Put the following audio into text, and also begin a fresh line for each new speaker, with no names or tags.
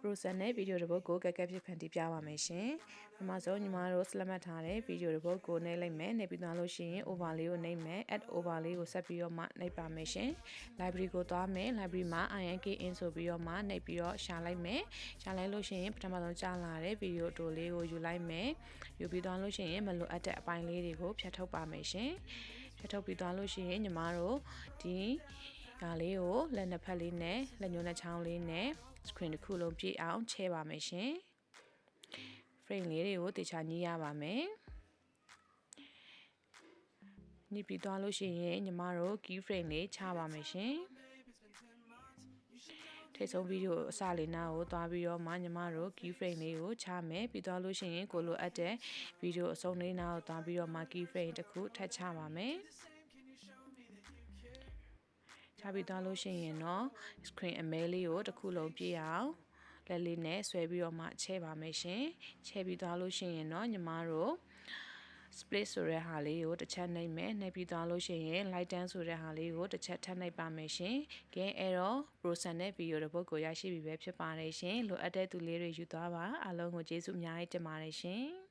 process နဲ့ video တစ်ပုဒ်ကိုကက်ဖြစ်ဖန်တီးပြပါမယ်ရှင်။ပထမဆုံးညီမတို့ select မှတ်ထားတဲ့ video တစ်ပုဒ်ကိုနှိပ်လိုက်မယ်။နှိပ်ပြီးသွားလို့ရှိရင် over လေးကိုနှိပ်မယ်။ add over လေးကိုဆက်ပြီးတော့မှနှိပ်ပါမယ်ရှင်။ library ကိုသွားမယ်။ library မှာ INKIN ဆိုပြီးတော့မှနှိပ်ပြီးတော့ရှာလိုက်မယ်။ရှာလိုက်လို့ရှိရင်ပထမဆုံးကြာလာတဲ့ video တိုလေးကိုယူလိုက်မယ်။ယူပြီးသွားလို့ရှိရင်မလိုအပ်တဲ့အပိုင်းလေးတွေကိုဖြတ်ထုတ်ပါမယ်ရှင်။ဖြတ်ထုတ်ပြီးသွားလို့ရှိရင်ညီမတို့ဒီဒါလေးကိုလက်နှစ်ဖက်လေးနဲ့လက်ညှိုးနှချောင်းလေးနဲ့ screen တစ်ခုလုံးပြည့်အောင်ချဲပါမယ်ရှင် frame လေးတွေကိုတေချာညှိရပါမယ်ညှိပြီးသွားလို့ရှိရင်ညီမတို့ key frame လေးချပါမယ်ရှင်ထိတ်ဆုံးဗီဒီယိုအစလေးနားကိုသွားပြီးတော့မှညီမတို့ key frame လေးကိုချမယ်ပြီးသွားလို့ရှိရင်ကိုလိုအပ်တဲ့ဗီဒီယိုအဆုံးလေးနားကိုသွားပြီးတော့မှ key frame တစ်ခုထပ်ချပါမယ်ချပြီးသွားလို့ရှိရင်တော့ screen အမဲလေးကိုတစ်ခုလုံးပြည့်အောင်လက်လေးနဲ့ဆွဲပြီးတော့မှချဲပါမယ်ရှင်ချဲပြီးသွားလို့ရှိရင်တော့ညီမတို့ split ဆိုတဲ့ဟာလေးကိုတစ်ချက်နှိပ်မယ်နှိပ်ပြီးသွားလို့ရှိရင် light tan ဆိုတဲ့ဟာလေးကိုတစ်ချက်ထပ်နှိပ်ပါမယ်ရှင်ကဲအဲ့တော့ process နဲ့ video တစ်ပုဒ်ကိုရရှိပြီပဲဖြစ်ပါတယ်ရှင်လိုအပ်တဲ့သူလေးတွေယူသွားပါအားလုံးကိုကျေးဇူးအများကြီးတင်ပါတယ်ရှင်